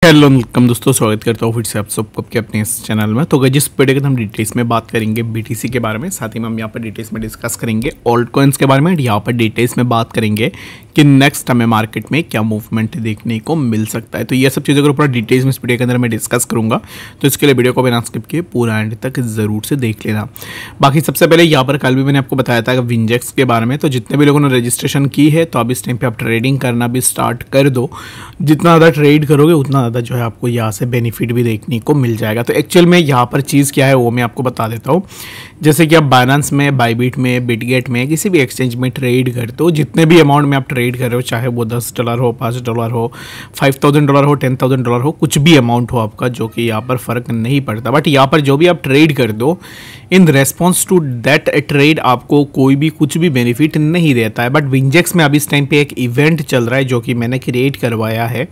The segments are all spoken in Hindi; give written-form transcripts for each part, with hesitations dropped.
हेलो वेलकम दोस्तों, स्वागत करता हूँ फिर से आप सबको आपके अपने इस चैनल में। तो गाइस जिस वीडियो के हम डिटेल्स में बात करेंगे बीटीसी के बारे में, साथ ही में हम यहाँ पर डिटेल्स में डिस्कस करेंगे ऑल्ट कॉइन्स के बारे में। यहाँ पर डिटेल्स में बात करेंगे कि नेक्स्ट हमें मार्केट में क्या मूवमेंट देखने को मिल सकता है। तो ये सब चीज़ों के ऊपर डिटेल्स में इस वीडियो के अंदर मैं डिस्कस करूँगा, तो इसके लिए वीडियो को बिना स्किप किए पूरा एंड तक ज़रूर से देख लेना। बाकी सबसे पहले यहाँ पर कल भी मैंने आपको बताया था विंजेक्स के बारे में, तो जितने भी लोगों ने रजिस्ट्रेशन की है तो अब इस टाइम पर आप ट्रेडिंग करना भी स्टार्ट कर दो। जितना ज़्यादा ट्रेड करोगे उतना ज़्यादा जो है आपको यहाँ से बेनिफिट भी देखने को मिल जाएगा। तो एक्चुअल में यहाँ पर चीज़ क्या है वो मैं आपको बता देता हूँ। जैसे कि आप बाइनेंस में, बाईबिट में, बिटगेट में, किसी भी एक्सचेंज में ट्रेड करते हो, जितने भी अमाउंट में आप ट्रेड कर रहे हो, चाहे वो $10 हो, $5 हो, $5,000 हो, $10,000 हो, कुछ भी अमाउंट हो आपका, जो कि यहाँ पर फ़र्क नहीं पड़ता। बट यहाँ पर जो भी आप ट्रेड कर दो, in response to that trade आपको कोई भी कुछ भी बेनिफिट नहीं देता है। बट विंजेक्स में अभी इस टाइम पे एक इवेंट चल रहा है जो कि मैंने क्रिएट करवाया है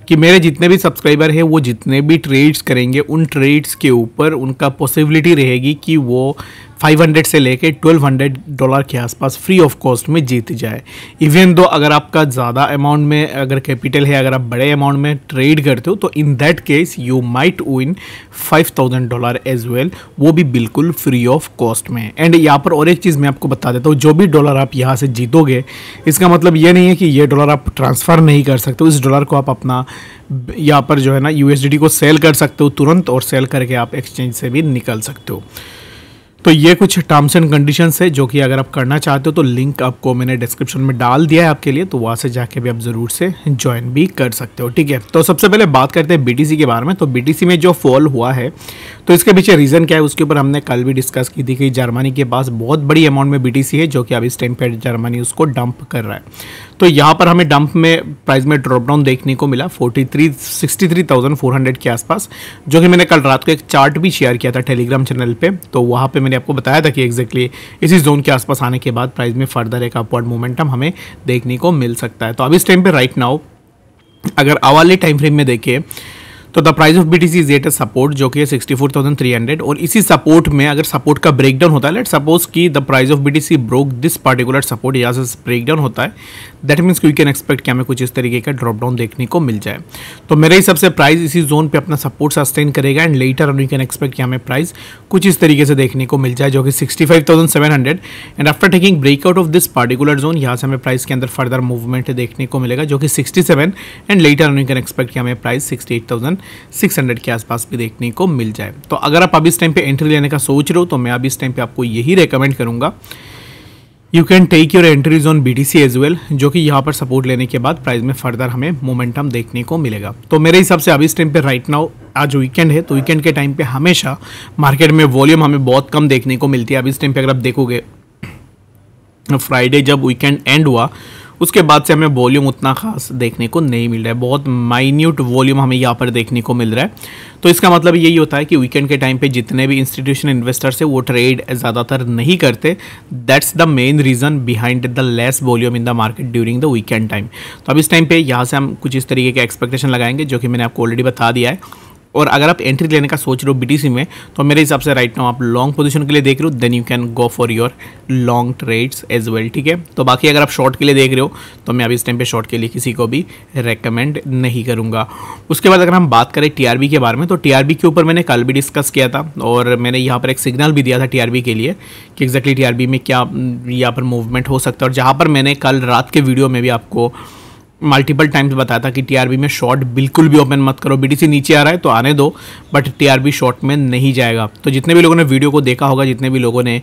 कि मेरे जितने भी सब्सक्राइबर हैं वो जितने भी ट्रेड्स करेंगे उन ट्रेड्स के ऊपर उनका पॉसिबिलिटी रहेगी कि वो 500 से लेके $1,200 के आसपास फ्री ऑफ कॉस्ट में जीत जाए। इवन दो अगर आपका ज़्यादा अमाउंट में अगर कैपिटल है, अगर आप बड़े अमाउंट में ट्रेड करते हो, तो in that case you might win $5,000 as well, वो भी बिल्कुल फ्री ऑफ कॉस्ट में। एंड यहाँ पर और एक चीज़ मैं आपको बता देता हूँ, जो भी डॉलर आप यहाँ से जीतोगे, इसका मतलब ये नहीं है कि ये डॉलर आप ट्रांसफ़र नहीं कर सकते हो। इस डॉलर को आप अपना यहाँ पर जो है ना USDT को सेल कर सकते हो तुरंत, और सेल करके आप एक्सचेंज से भी निकल सकते हो। तो ये कुछ टर्म्स एंड कंडीशंस है जो कि अगर आप करना चाहते हो तो लिंक आपको मैंने डिस्क्रिप्शन में डाल दिया है आपके लिए, तो वहाँ से जाके भी आप ज़रूर से ज्वाइन भी कर सकते हो। ठीक है, तो सबसे पहले बात करते हैं BTC के बारे में। तो BTC में जो फॉल हुआ है तो इसके पीछे रीज़न क्या है उसके ऊपर हमने कल भी डिस्कस की थी कि जर्मनी के पास बहुत बड़ी अमाउंट में BTC है जो कि अब इस टाइम पर जर्मनी उसको डंप कर रहा है। तो यहाँ पर हमें डंप में प्राइस में ड्रॉप डाउन देखने को मिला 63,400 के आसपास, जो कि मैंने कल रात को एक चार्ट भी शेयर किया था टेलीग्राम चैनल पे। तो वहाँ पे मैंने आपको बताया था कि एग्जैक्टली इसी जोन के आसपास आने के बाद प्राइस में फर्दर एक अपवर्ड मोमेंटम हमें देखने को मिल सकता है। तो अब इस टाइम पे राइट नाउ अगर आवाले टाइम फ्रेम में देखें तो the price of BTC is at a support जो कि 64,300, और इसी सपोर्ट में अगर सपोर्ट का ब्रेकडाउन होता है, लेट सपोज कि the price of BTC broke this particular support, यहाँ से ब्रेकडाउन होता है, that means we can expect कि हमें कुछ इस तरीके का ड्रॉप डाउन देखने को मिल जाए। तो मेरे हिसाब से प्राइस इसी जोन पे अपना सपोर्ट सस्टेन करेगा and later we can expect कि हमें प्राइस कुछ इस तरीके से देखने को मिल जाए जो कि 65,700, and after taking breakout of this particular zone, यहाँ से हमें प्राइस के अंदर फर्दर मूवमेंट देखने को मिलेगा जो कि 67, and later we can expect कि हमें प्राइस 68,600 के आसपास भी देखने को मिल जाए। तो अगर आप अभी इस टाइम पे एंट्री लेने का सोच रहे हो तो मैं अभी इस टाइम पे आपको यही रेकमेंड करूंगा, you can take your entries on BTC as well, जो कि यहाँ पर सपोर्ट लेने के बाद प्राइस में फर्दर हमें मोमेंटम देखने को मिलेगा। तो मेरे हिसाब से अभी इस टाइम पे राइट नाउ आज वीकेंड है, तो वीकेंड के टाइम पे हमेशा मार्केट में वॉल्यूम हमें बहुत कम देखने को मिलती है। अभी इस टाइम पे अगर आप देखोगे फ्राइडे जब वीकेंड एंड हुआ उसके बाद से हमें वॉल्यूम उतना खास देखने को नहीं मिल रहा है, बहुत माइन्यूट वॉल्यूम हमें यहाँ पर देखने को मिल रहा है। तो इसका मतलब यही होता है कि वीकेंड के टाइम पे जितने भी इंस्टीट्यूशन इन्वेस्टर्स है वो ट्रेड ज़्यादातर नहीं करते। That's the main reason behind the less volume in the market during the weekend time. तो अब इस टाइम पे यहाँ से हम कुछ इस तरीके के एक्सपेक्टेशन लगाएंगे जो कि मैंने आपको ऑलरेडी बता दिया है। और अगर आप एंट्री लेने का सोच रहे हो BTC में तो मेरे हिसाब से राइट नाउ आप लॉन्ग पोजीशन के लिए देख रहे हो, then you can go for your long trades as well. ठीक है, तो बाकी अगर आप शॉर्ट के लिए देख रहे हो तो मैं अभी इस टाइम पे शॉर्ट के लिए किसी को भी रेकमेंड नहीं करूँगा। उसके बाद अगर हम बात करें TRB के बारे में, तो TRB के ऊपर मैंने कल भी डिस्कस किया था और मैंने यहाँ पर एक सिग्नल भी दिया था TRB के लिए कि एग्जैक्टली TRB में क्या यहाँ पर मूवमेंट हो सकता है। और जहाँ पर मैंने कल रात के वीडियो में भी आपको मल्टीपल टाइम्स बताया था कि TRB में शॉर्ट बिल्कुल भी ओपन मत करो। BTC नीचे आ रहा है तो आने दो, बट TRB शॉर्ट में नहीं जाएगा। तो जितने भी लोगों ने वीडियो को देखा होगा, जितने भी लोगों ने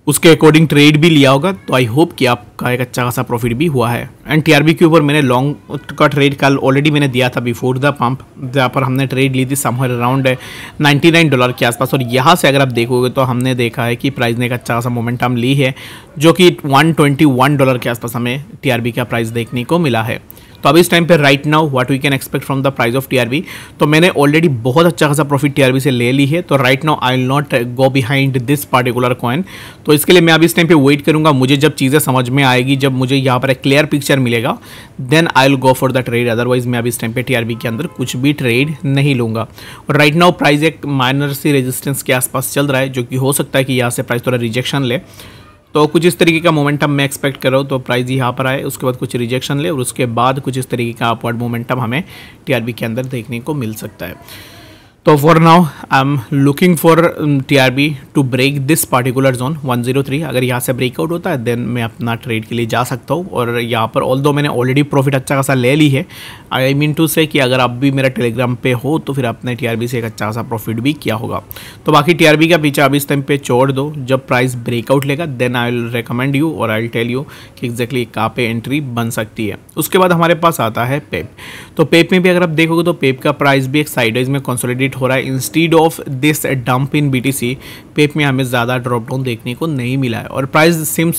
उसके अकॉर्डिंग ट्रेड भी लिया होगा, तो आई होप कि आपका एक अच्छा खासा प्रॉफिट भी हुआ है। एंड TRB के ऊपर मैंने लॉन्ग का ट्रेड कल ऑलरेडी मैंने दिया था बिफोर द पंप, जहाँ पर हमने ट्रेड ली थी समवेयर अराउंड $99 के आसपास। और यहाँ से अगर आप देखोगे तो हमने देखा है कि प्राइस ने एक अच्छा खासा मोमेंटम ली है जो कि $121 के आसपास हमें TRB का प्राइस देखने को मिला है। तो अब इस टाइम पे right now what we can expect from the price of TRB, तो मैंने ऑलरेडी बहुत अच्छा खासा प्रॉफिट TRB से ले ली है। तो right now I will not go behind this particular coin. तो इसके लिए मैं अभी इस टाइम पे वेट करूंगा, मुझे जब चीज़ें समझ में आएगी, जब मुझे यहाँ पर एक क्लियर पिक्चर मिलेगा, then I will go for the trade. Otherwise मैं अभी इस टाइम पे TRB के अंदर कुछ भी ट्रेड नहीं लूँगा। और राइट नाउ प्राइस एक माइनर सी रेजिस्टेंस के आसपास चल रहा है, जो कि हो सकता है कि यहाँ से प्राइस थोड़ा रिजेक्शन ले। तो कुछ इस तरीके का मोमेंटम मैं एक्सपेक्ट कर रहा हूँ। तो प्राइस यहाँ पर आए, उसके बाद कुछ रिजेक्शन ले और उसके बाद कुछ इस तरीके का अपवर्ड मोमेंटम हमें टीआरबी के अंदर देखने को मिल सकता है। तो for now I am looking for TRB to break this particular zone 103। अगर यहाँ से ब्रेकआउट होता है देन मैं अपना ट्रेड के लिए जा सकता हूँ। और यहाँ पर ऑल्दो मैंने ऑलरेडी प्रॉफिट अच्छा खासा ले ली है, आई मीन टू से कि अगर आप भी मेरा टेलीग्राम पे हो तो फिर आपने टीआरबी से एक अच्छा खासा प्रॉफिट भी किया होगा। तो बाकी टीआरबी का पीछे अभी इस टाइम पे छोड़ दो, जब प्राइस ब्रेकआउट लेगा then I will recommend you और आई विल टेल यू कि एग्जैक्टली कहाँ पे एंट्री बन सकती है। उसके बाद हमारे पास आता है पेप। तो पेप में भी अगर आप देखोगे तो पेप का प्राइस भी एक साइडवेज में कंसोलिडेट हो रहा है। Instead of this dump in BTC, पेप में हमें ज़्यादा ड्रॉप डाउन देखने को नहीं मिला है और price seems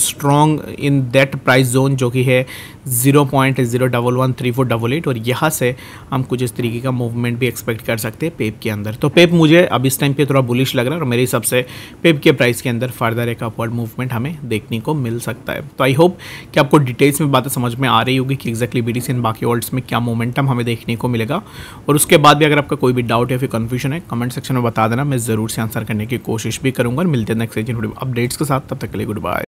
strong in that price zone जो कि है 0.0113488 और यहाँ से हम कुछ इस तरीके का मूवमेंट भी एक्सपेक्ट कर सकते हैं पेप के अंदर। तो पेप मुझे अब इस टाइम पे थोड़ा बुलिश लग रहा है और मेरे हिसाब से पेप के प्राइस के अंदर फर्दर एक अपवर्ड मूवमेंट हमें देखने को मिल सकता है। तो आई होप कि आपको डिटेल्स में बातें समझ में आ रही होगी कि एक्जैक्टली बीटीसी एंड बाकी ऑल्ट्स में क्या मोमेंटम हमें देखने को मिलेगा। और उसके बाद भी अगर आपका कोई भी डाउट या फिर कन्फ्यूजन है कमेंट सेक्शन में बता देना, मैं ज़रूर से आंसर करने की कोशिश भी करूँगा। और मिलते हैं नेक्स्ट अपडेट्स के साथ, तब तक के लिए गुड बाय।